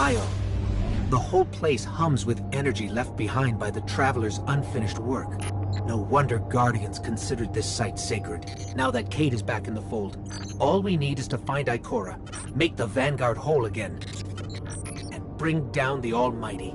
vile. The whole place hums with energy left behind by the Traveler's unfinished work. No wonder Guardians considered this site sacred, now that Cade is back in the fold. All we need is to find Ikora, make the Vanguard whole again, and bring down the Almighty.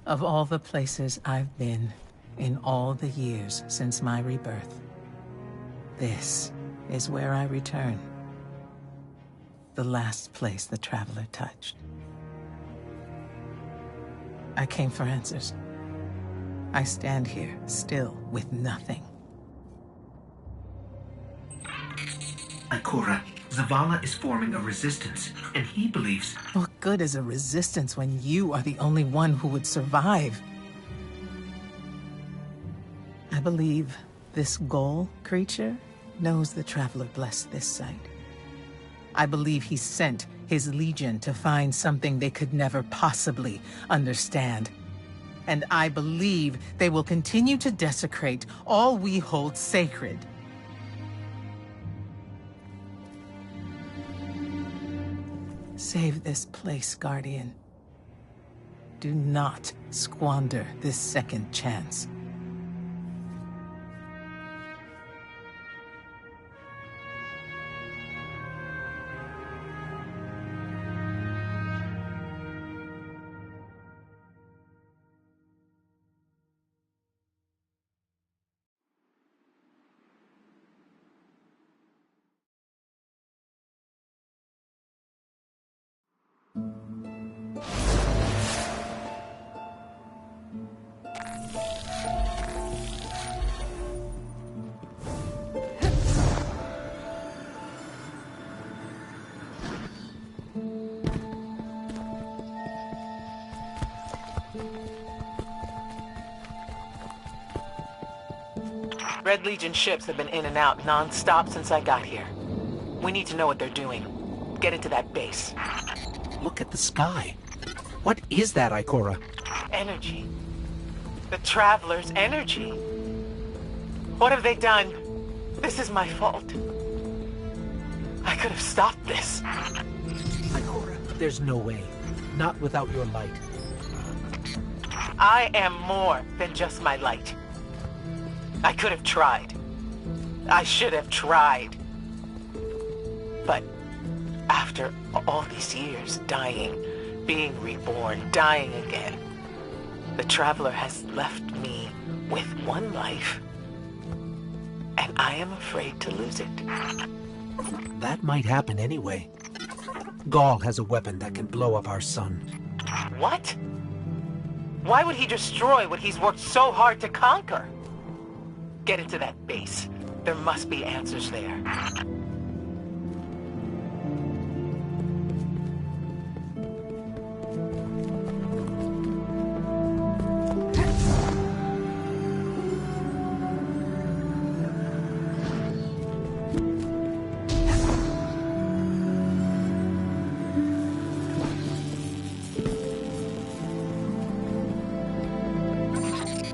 Of all the places I've been in all the years since my rebirth, this is where I return. The last place the Traveler touched. I came for answers. I stand here, still with nothing. Ikora, Zavala is forming a resistance, and he believes... What good is a resistance when you are the only one who would survive? I believe this Ghoul creature knows the Traveler blessed this site. I believe he sent his legion to find something they could never possibly understand. And I believe they will continue to desecrate all we hold sacred. Save this place, Guardian. Do not squander this second chance. Red Legion ships have been in and out non-stop since I got here. We need to know what they're doing. Get into that base. Look at the sky. What is that, Ikora? Energy. The Traveler's energy. What have they done? This is my fault. I could have stopped this. Ikora, there's no way. Not without your light. I am more than just my light. I could have tried. I should have tried. But after all these years, dying, being reborn, dying again, the Traveler has left me with one life, and I am afraid to lose it. That might happen anyway. Gaul has a weapon that can blow up our sun. What? Why would he destroy what he's worked so hard to conquer? Get into that base. There must be answers there.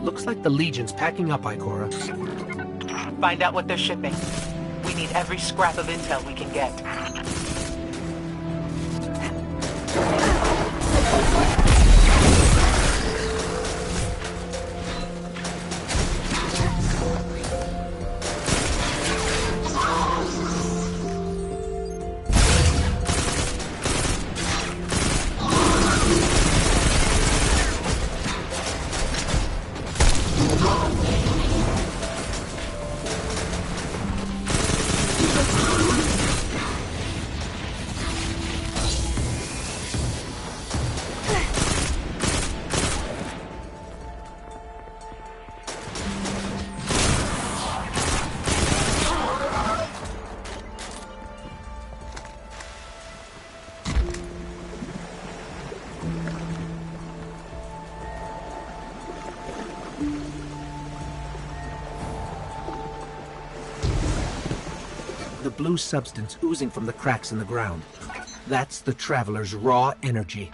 Looks like the Legion's packing up, Ikora. Find out what they're shipping. We need every scrap of intel we can get. The blue substance oozing from the cracks in the ground. That's the Traveler's raw energy.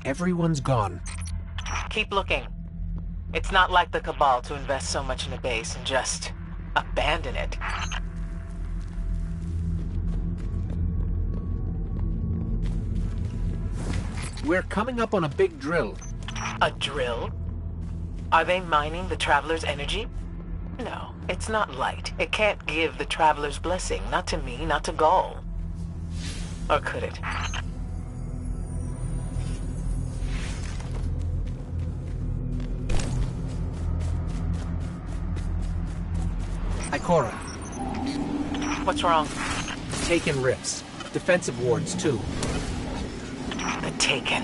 Everyone's gone. Keep looking. It's not like the Cabal to invest so much in a base and just abandon it. We're coming up on a big drill. A drill? Are they mining the Traveler's energy? No, it's not light. It can't give the Traveler's blessing. Not to me, not to Gaul. Or could it? Ikora, What's wrong? Taken rifts. Defensive wards, too. The Taken.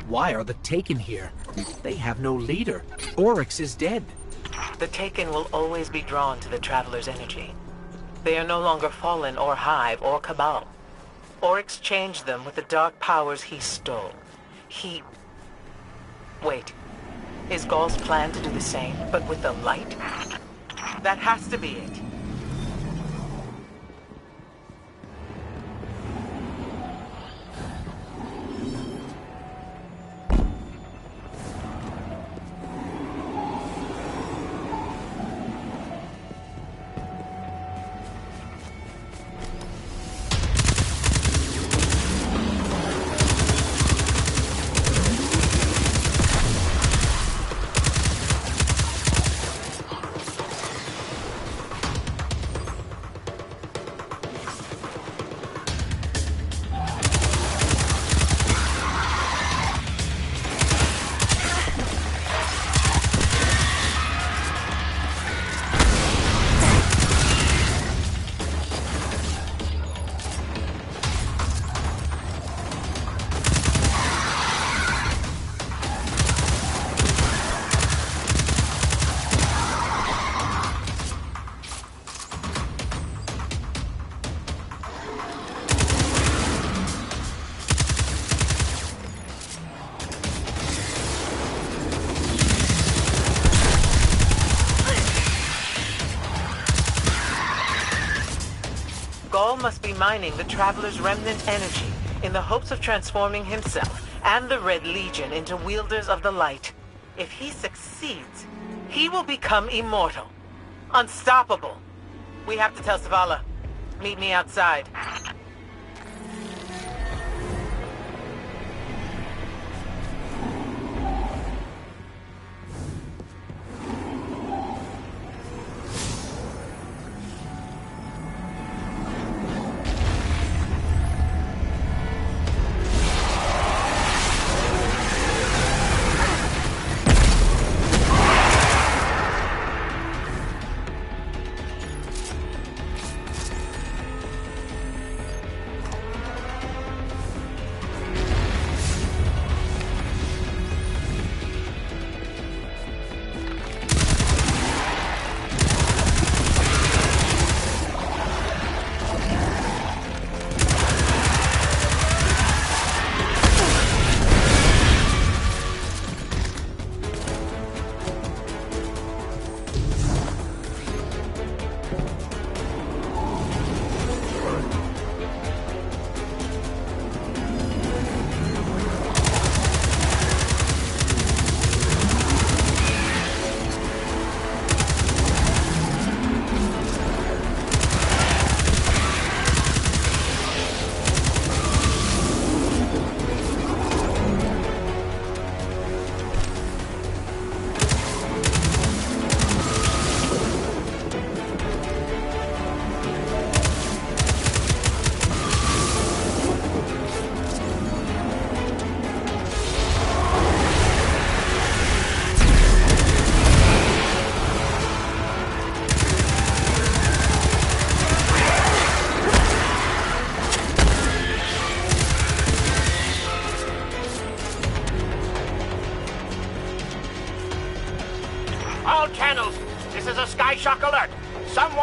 Why are the Taken here? They have no leader. Oryx is dead. The Taken will always be drawn to the Traveler's energy. They are no longer Fallen or Hive or Cabal. Oryx changed them with the dark powers he stole. Wait. Is Gaul's plan to do the same, but with the light? That has to be it. Gaul must be mining the Traveler's remnant energy in the hopes of transforming himself and the Red Legion into wielders of the light. If he succeeds, he will become immortal. Unstoppable. We have to tell Zavala. Meet me outside.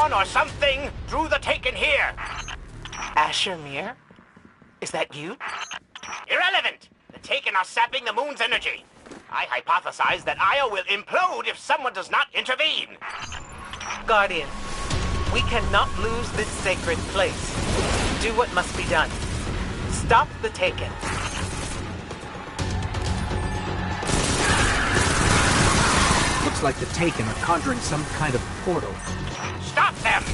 someone or something drew the Taken here. Asher Mir? Is that you? Irrelevant! The Taken are sapping the moon's energy. I hypothesize that Io will implode if someone does not intervene. Guardian, we cannot lose this sacred place. Do what must be done. Stop the Taken. Looks like the Taken are conjuring some kind of portal. Stop them!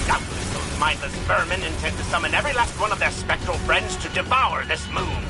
Doubtless those mindless vermin intend to summon every last one of their spectral friends to devour this moon.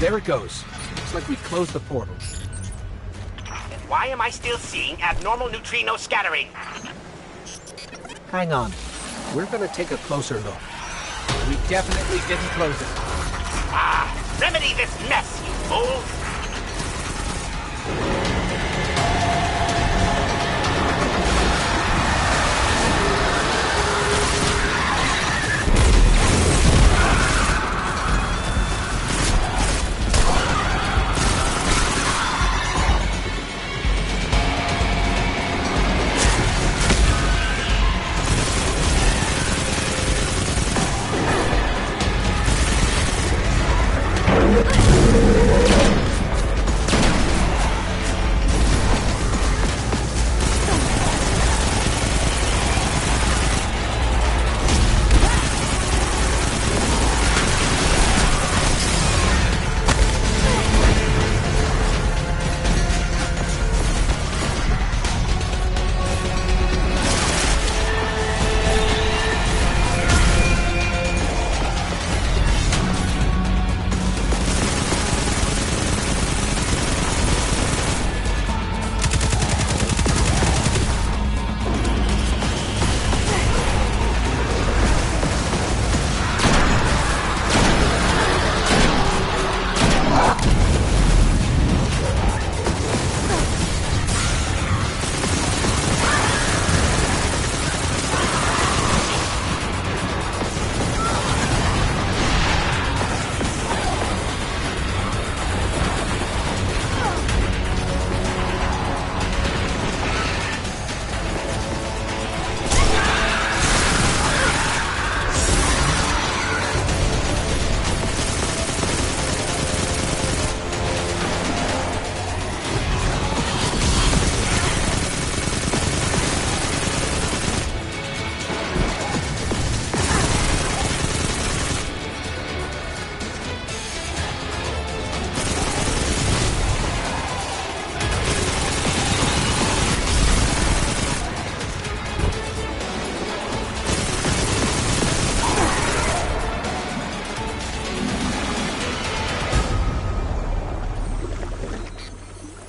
There it goes. Looks like we closed the portal. And why am I still seeing abnormal neutrino scattering? Hang on. We're gonna take a closer look. We definitely didn't close it. Ah, remedy this mess, you fool!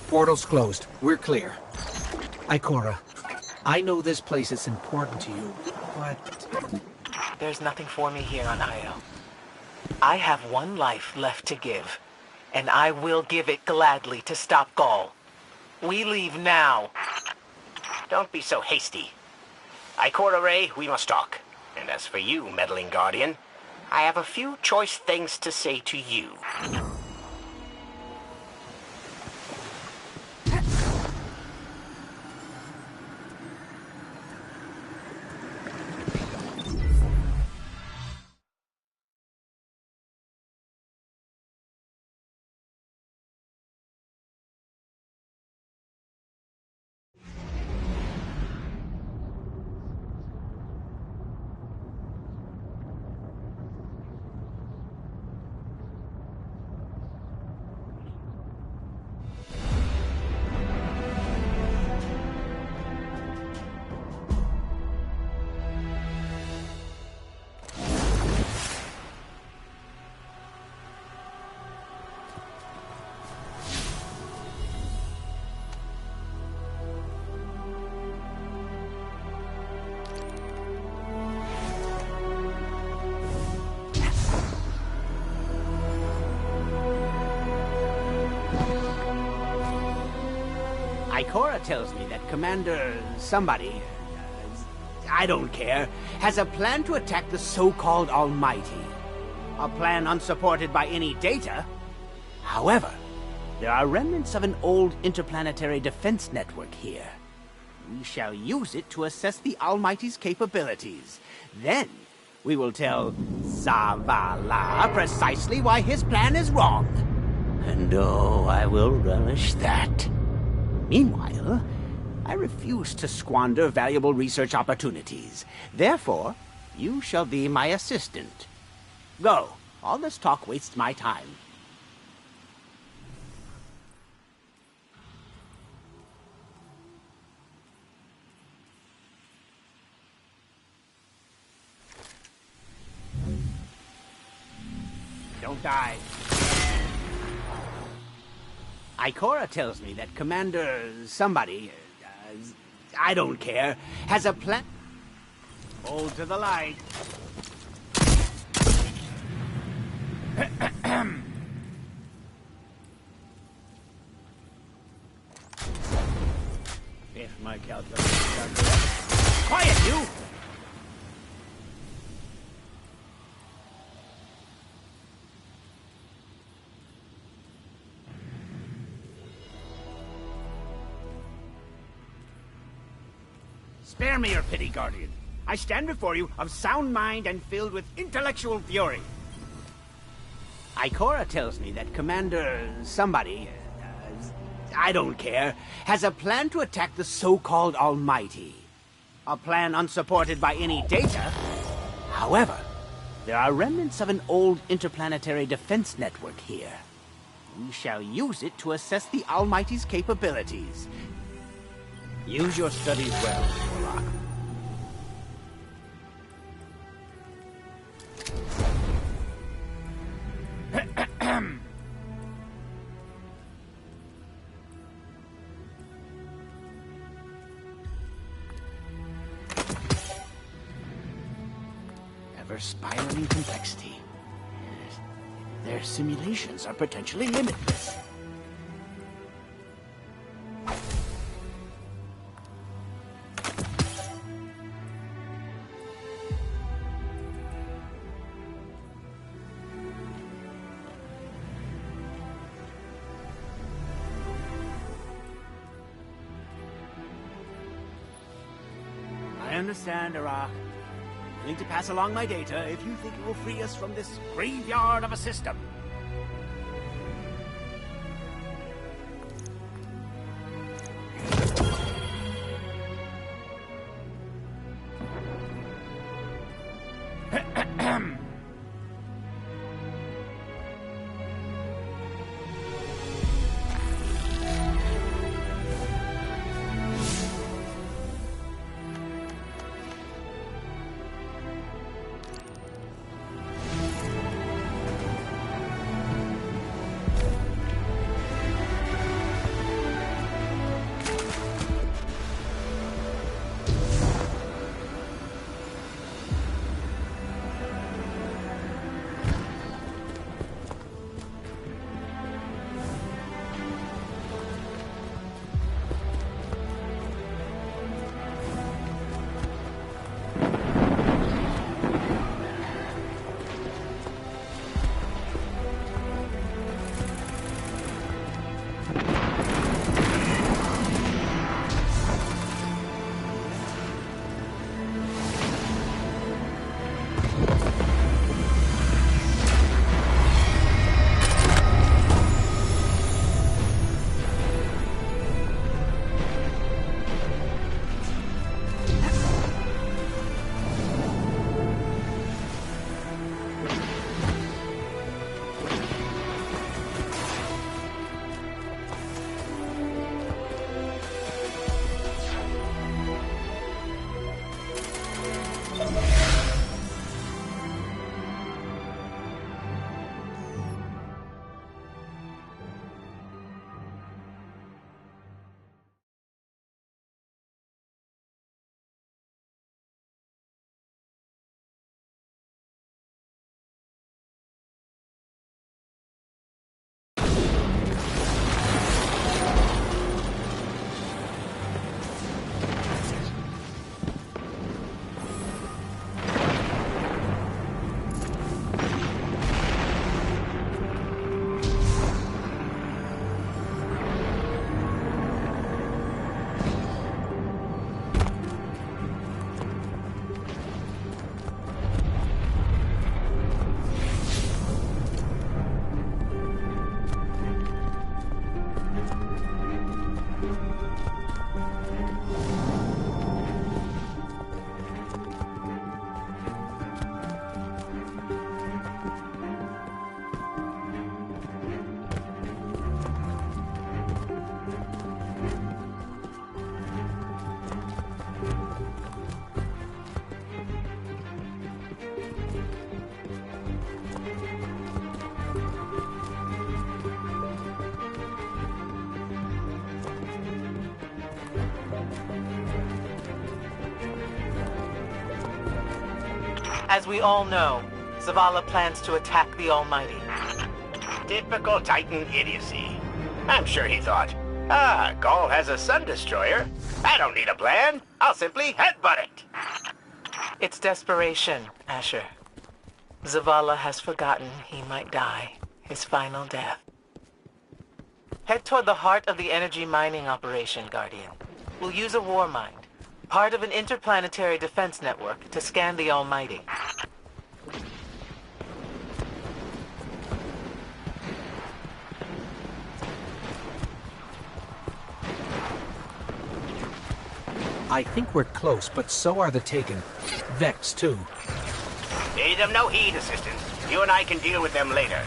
Portal's closed. We're clear. Ikora, I know this place is important to you, but... There's nothing for me here on Io. I have one life left to give, and I will give it gladly to stop Gaul. We leave now. Don't be so hasty. Ikora Ray, we must talk. And as for you, meddling Guardian, I have a few choice things to say to you. Ikora tells me that Commander somebody, I don't care, has a plan to attack the so-called Almighty. A plan unsupported by any data. However, there are remnants of an old interplanetary defense network here. We shall use it to assess the Almighty's capabilities. Then, we will tell Zavala precisely why his plan is wrong. And oh, I will relish that. Meanwhile, I refuse to squander valuable research opportunities. Therefore, you shall be my assistant. Go. All this talk wastes my time. Don't die. Ikora tells me that Commander somebody, I don't care, has a plan. Hold to the light. If my calculations are correct. Quiet, you! Spare me your pity, Guardian. I stand before you of sound mind and filled with intellectual fury. Ikora tells me that Commander somebody, I don't care, has a plan to attack the so-called Almighty. A plan unsupported by any data. However, there are remnants of an old interplanetary defense network here. We shall use it to assess the Almighty's capabilities. Use your studies well, Warlock. Ever-spiraling complexity. Their simulations are potentially limitless. I understand, Iraq. I'm willing to pass along my data if you think it will free us from this graveyard of a system. As we all know, Zavala plans to attack the Almighty. Typical Titan idiocy. I'm sure he thought, Gaul has a Sun Destroyer. I don't need a plan. I'll simply headbutt it. It's desperation, Asher. Zavala has forgotten he might die, his final death. Head toward the heart of the energy mining operation, Guardian. We'll use a war mind, part of an interplanetary defense network, to scan the Almighty. I think we're close, but so are the Taken. Vex, too. Pay them no heed, Assistant. You and I can deal with them later.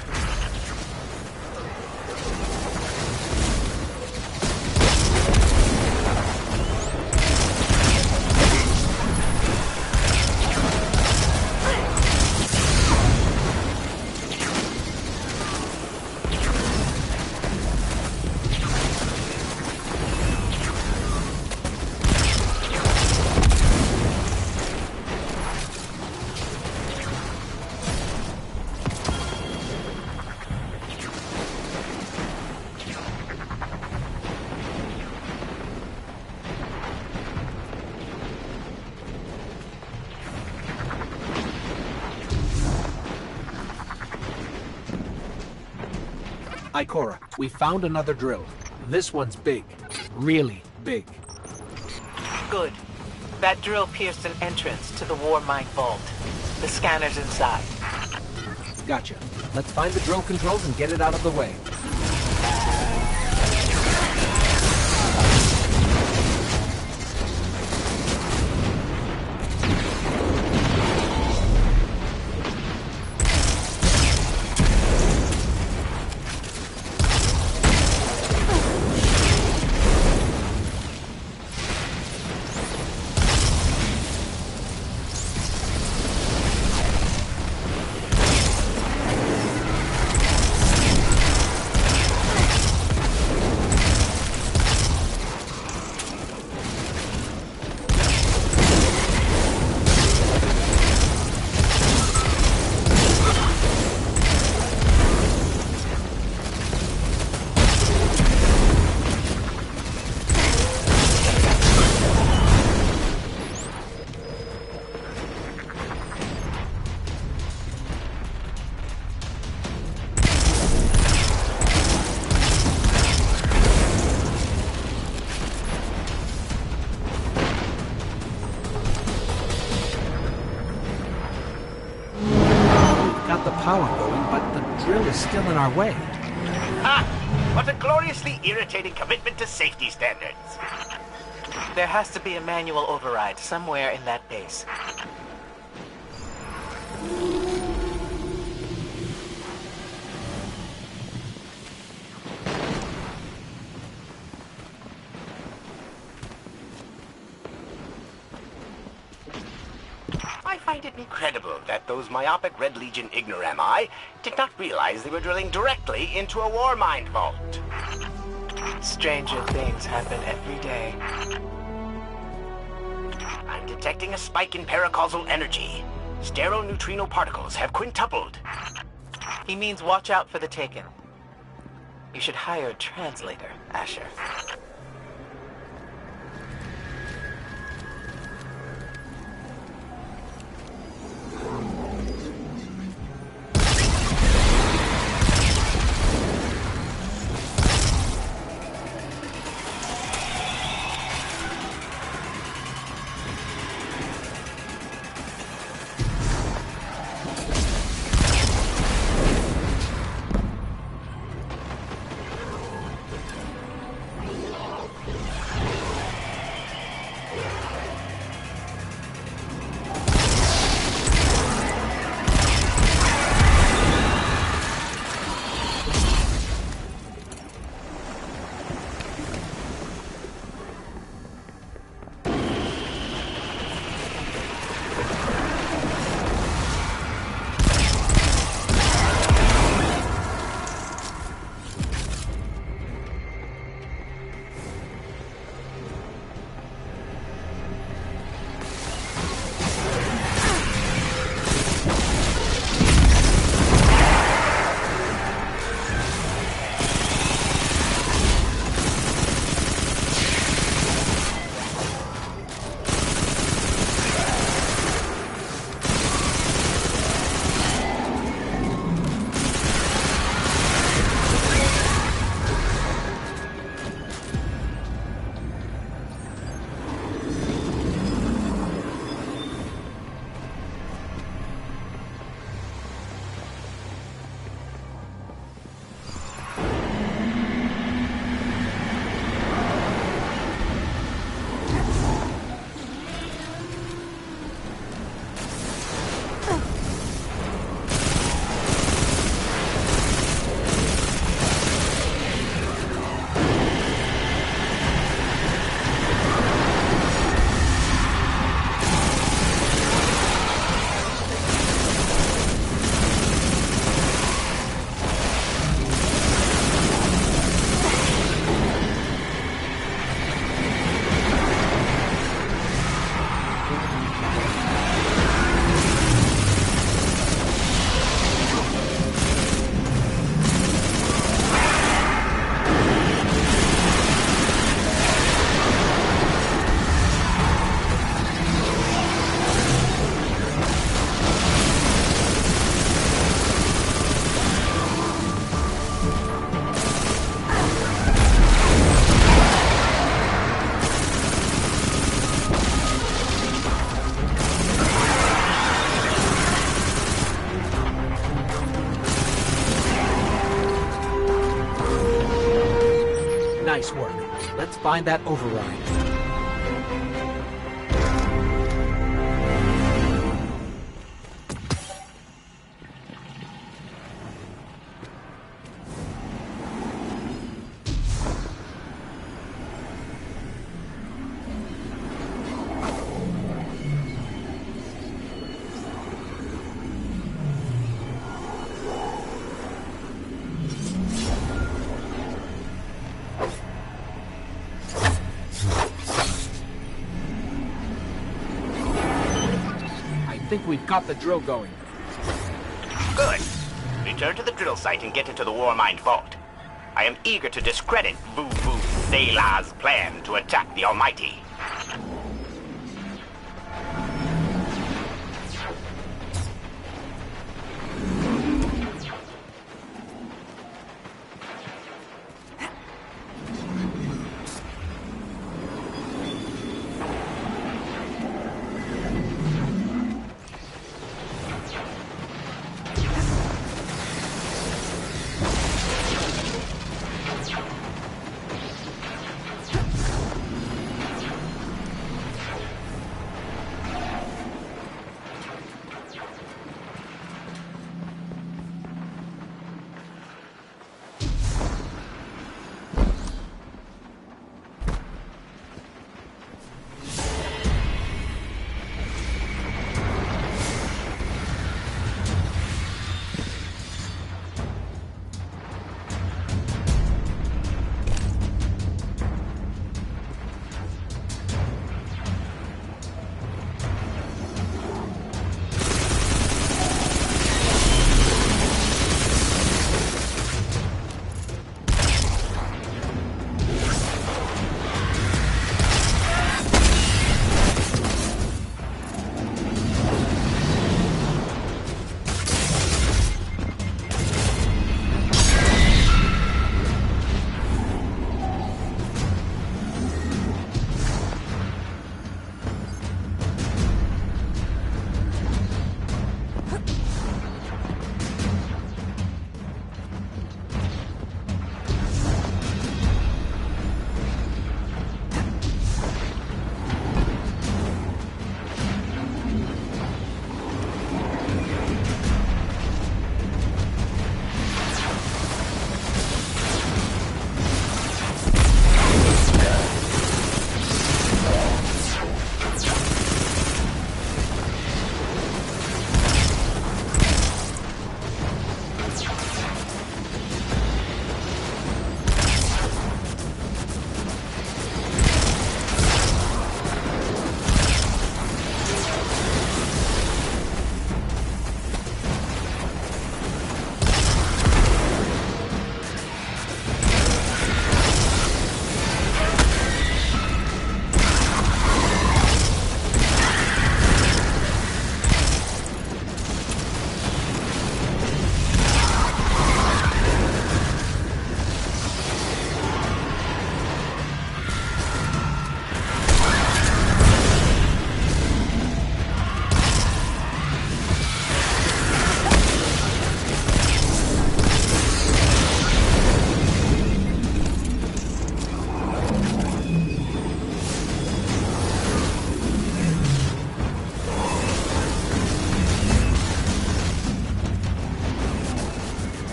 Ikora, we found another drill. This one's big. Really big. Good. That drill pierced an entrance to the war mine vault. The scanner's inside. Gotcha. Let's find the drill controls and get it out of the way. Power going, but the drill is still in our way. What a gloriously irritating commitment to safety standards. There has to be a manual override somewhere in that base. I find it incredible that those myopic Red Legion ignorami did not realize they were drilling directly into a war mind vault. Stranger things happen every day. I'm detecting a spike in paracausal energy. Sterile neutrino particles have quintupled. He means watch out for the Taken. You should hire a translator, Asher. Nice work. Let's find that override. I think we've got the drill going. Good. Return to the drill site and get into the Warmind vault. I am eager to discredit Vu Zela's plan to attack the Almighty.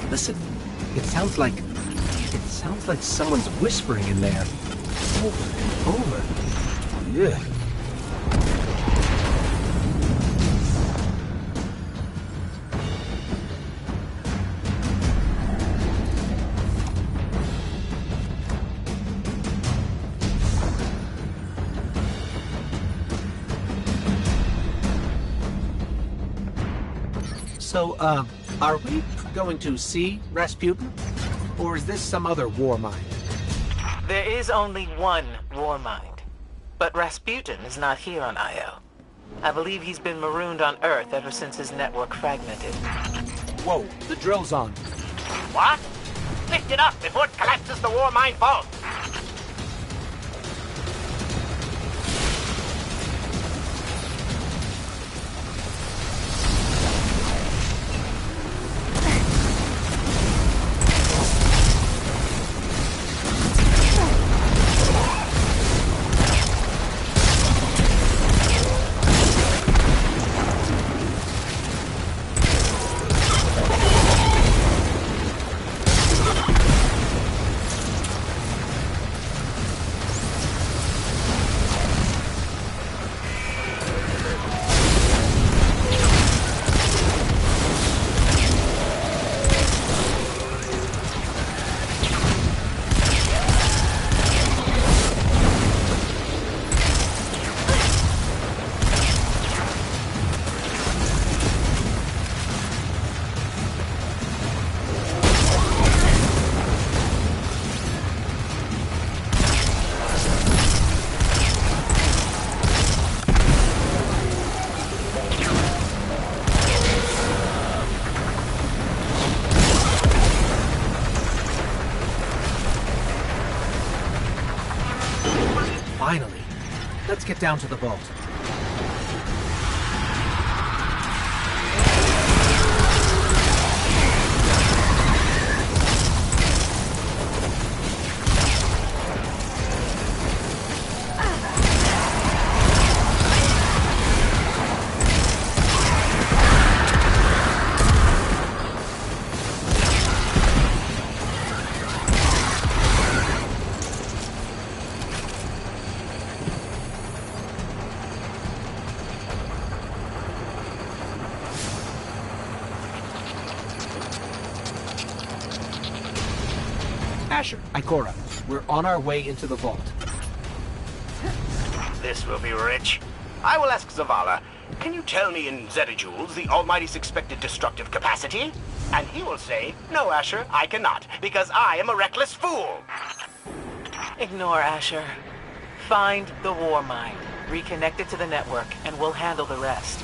Listen, it sounds like someone's whispering in there. Over and over. Yeah. So, are we going to see Rasputin? Or is this some other war mind? There is only one war mind. But Rasputin is not here on Io. I believe he's been marooned on Earth ever since his network fragmented. Whoa, the drill's on. What? Lift it up before it collapses the Warmind vault! Finally. Let's get down to the vault. Asher, Ikora, we're on our way into the vault. This will be rich. I will ask Zavala, can you tell me in zettajoules the Almighty's expected destructive capacity? And he will say, no, Asher, I cannot, because I am a reckless fool. Ignore Asher. Find the war mine, reconnect it to the network, and we'll handle the rest.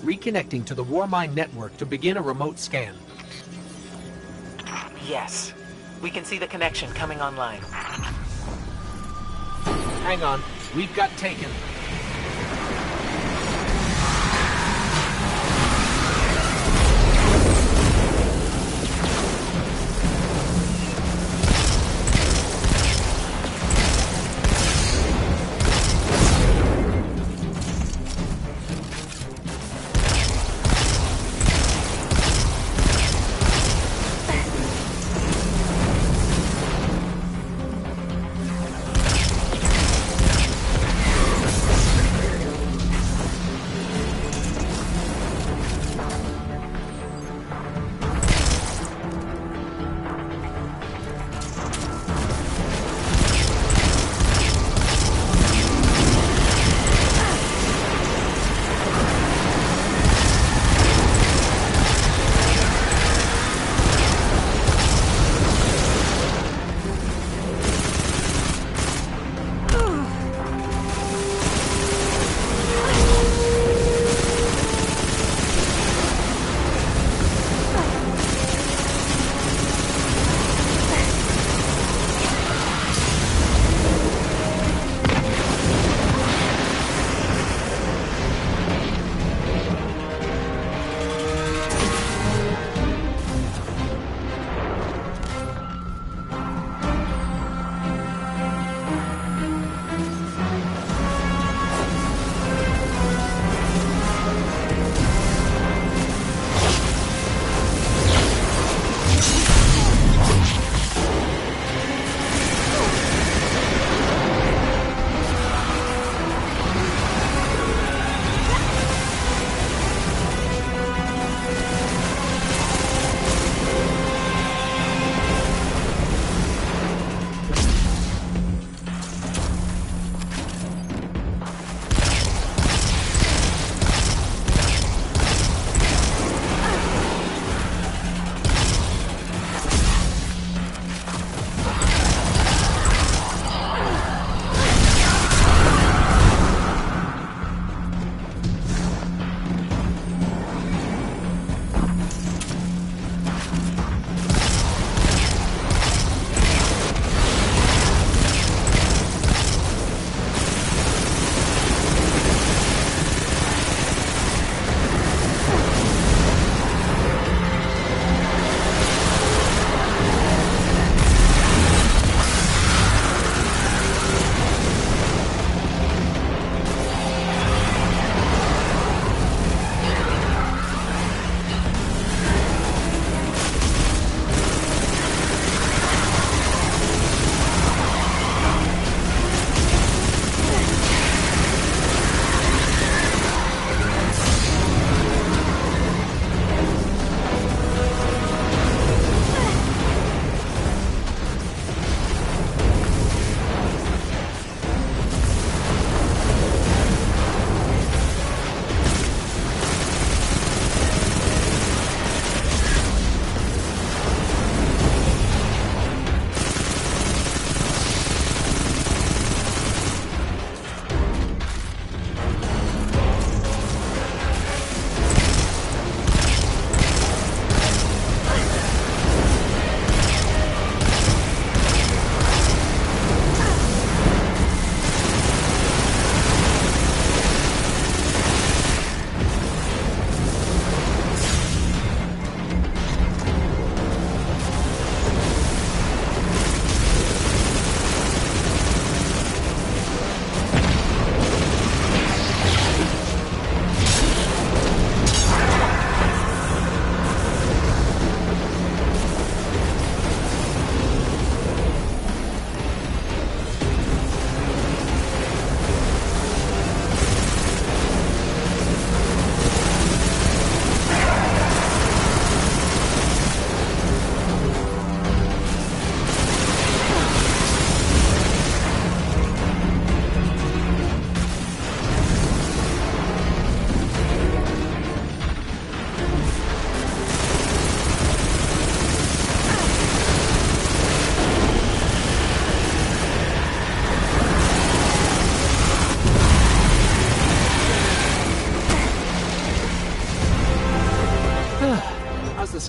Reconnecting to the war mine network to begin a remote scan. Yes. We can see the connection coming online. Hang on, we've got taken.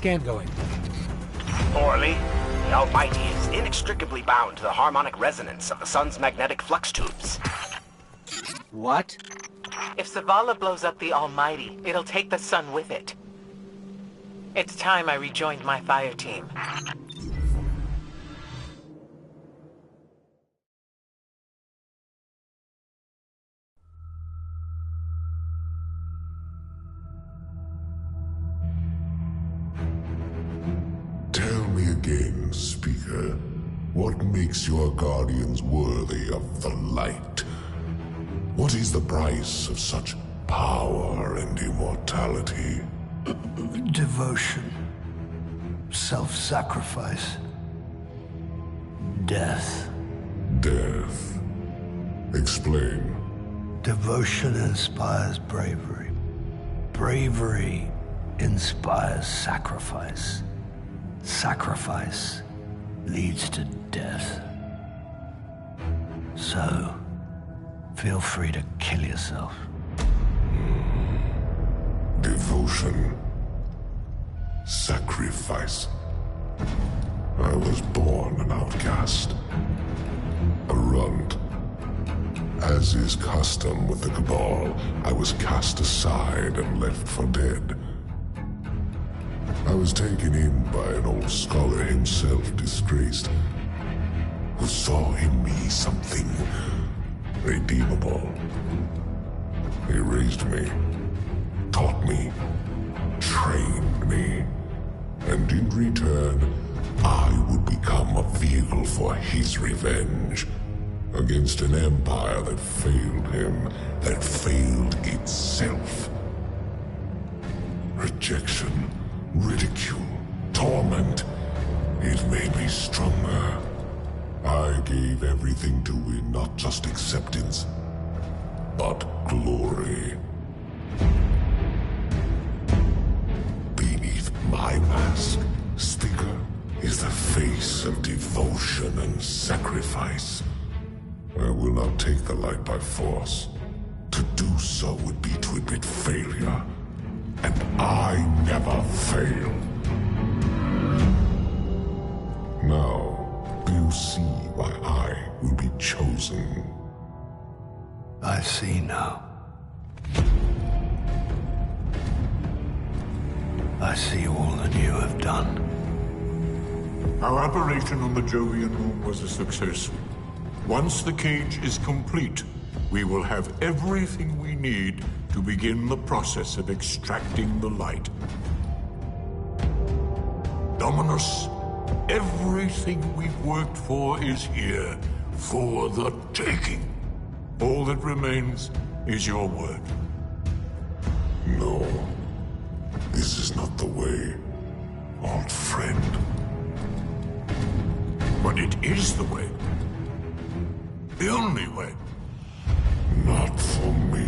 scan going? Poorly. The Almighty is inextricably bound to the harmonic resonance of the sun's magnetic flux tubes. What? If Zavala blows up the Almighty, it'll take the sun with it. It's time I rejoined my fire team. Tell me again, Speaker, what makes your guardians worthy of the light? What is the price of such power and immortality? Devotion. Self-sacrifice. Death. Death. Explain. Devotion inspires bravery. Bravery inspires sacrifice. Sacrifice leads to death. So, feel free to kill yourself. Devotion. Sacrifice. I was born an outcast. A runt. As is custom with the Cabal, I was cast aside and left for dead. I was taken in by an old scholar himself, disgraced, who saw in me something redeemable. He raised me, taught me, trained me, and in return, I would become a vehicle for his revenge against an empire that failed him, that failed itself. Rejection, ridicule, torment. It made me stronger. I gave everything to win not just acceptance, but glory. Beneath my mask, Speaker, is the face of devotion and sacrifice. I will not take the light by force. To do so would be to admit failure. And I never fail. Now, do you see why I will be chosen? I see now. I see all that you have done. Our operation on the Jovian Moon was a success. Once the cage is complete, we will have everything we need to begin the process of extracting the light. Dominus, everything we've worked for is here, for the taking. All that remains is your word. No, this is not the way, old friend. But it is the way. The only way. Not for me.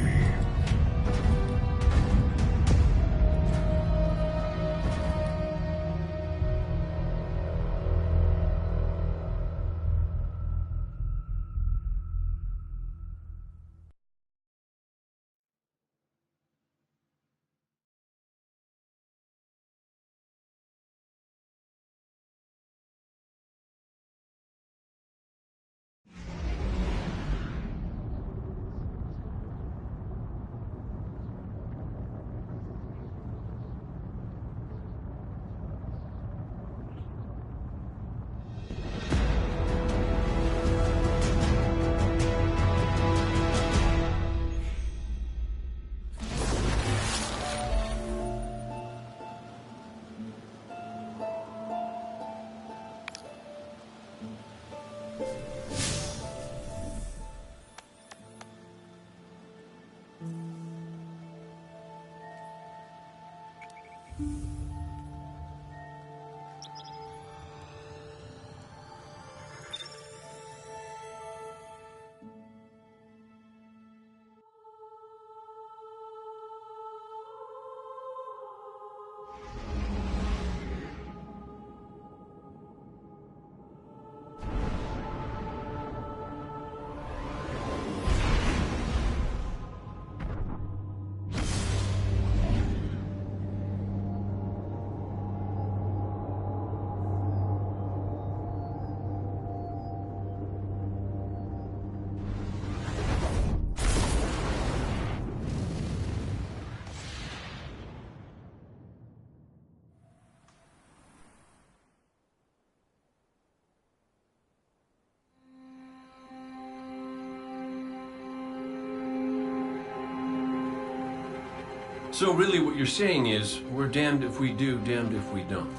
So really what you're saying is, we're damned if we do, damned if we don't.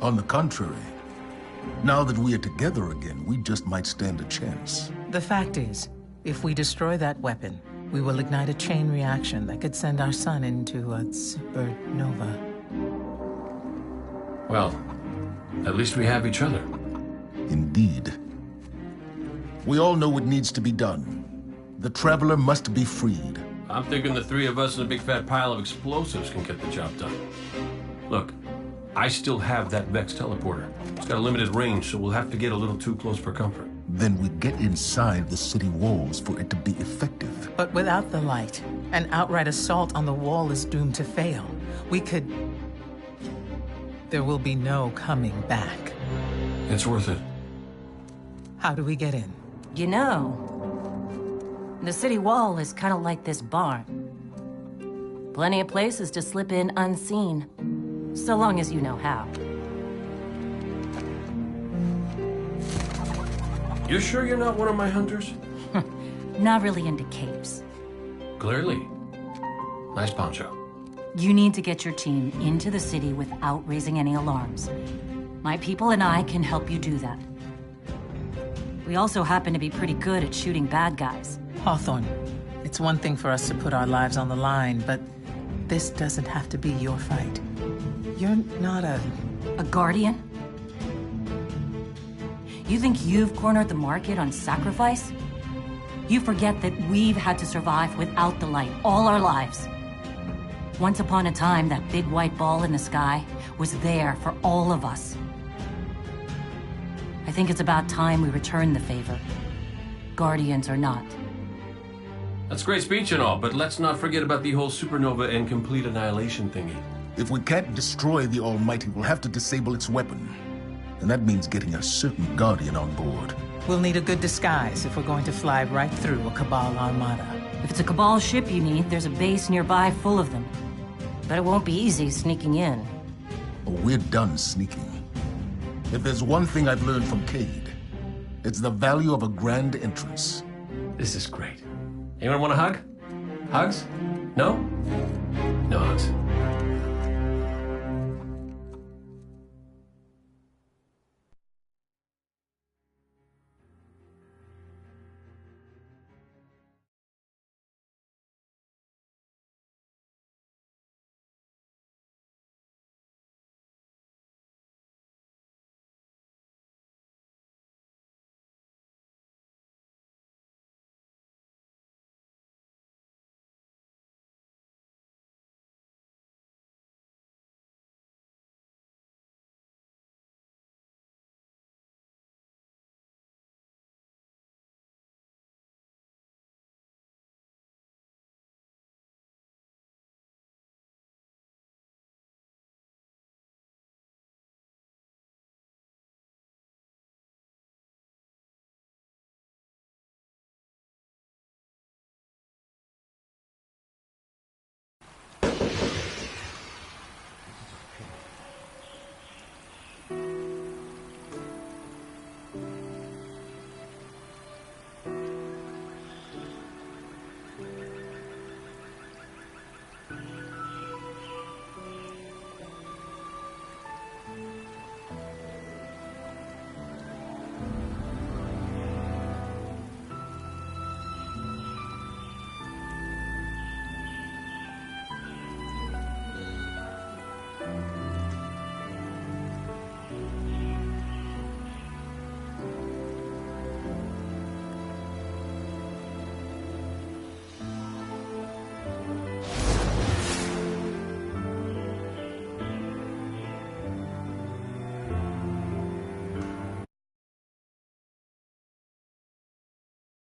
On the contrary, now that we are together again, we just might stand a chance. The fact is, if we destroy that weapon, we will ignite a chain reaction that could send our sun into a supernova. Well, at least we have each other. Indeed. We all know what needs to be done. The Traveler must be freed. I'm thinking the three of us and a big fat pile of explosives can get the job done. Look, I still have that Vex teleporter. It's got a limited range, so we'll have to get a little too close for comfort. Then we get inside the city walls for it to be effective. But without the light, an outright assault on the wall is doomed to fail. We could... There will be no coming back. It's worth it. How do we get in? You know, the city wall is kind of like this barn. Plenty of places to slip in unseen, so long as you know how. You sure you're not one of my hunters? Not really into caves. Clearly. Nice poncho. You need to get your team into the city without raising any alarms. My people and I can help you do that. We also happen to be pretty good at shooting bad guys. Hawthorne, it's one thing for us to put our lives on the line, but this doesn't have to be your fight. You're not a guardian? You think you've cornered the market on sacrifice? You forget that we've had to survive without the light all our lives. Once upon a time, that big white ball in the sky was there for all of us. I think it's about time we return the favor. Guardians or not. That's great speech and all, but let's not forget about the whole supernova and complete annihilation thingy. If we can't destroy the Almighty, we'll have to disable its weapon. And that means getting a certain Guardian on board. We'll need a good disguise if we're going to fly right through a Cabal armada. If it's a Cabal ship you need, there's a base nearby full of them. But it won't be easy sneaking in. Oh, we're done sneaking. If there's one thing I've learned from Cade, it's the value of a grand entrance. This is great. Anyone want a hug? Hugs? No? No hugs.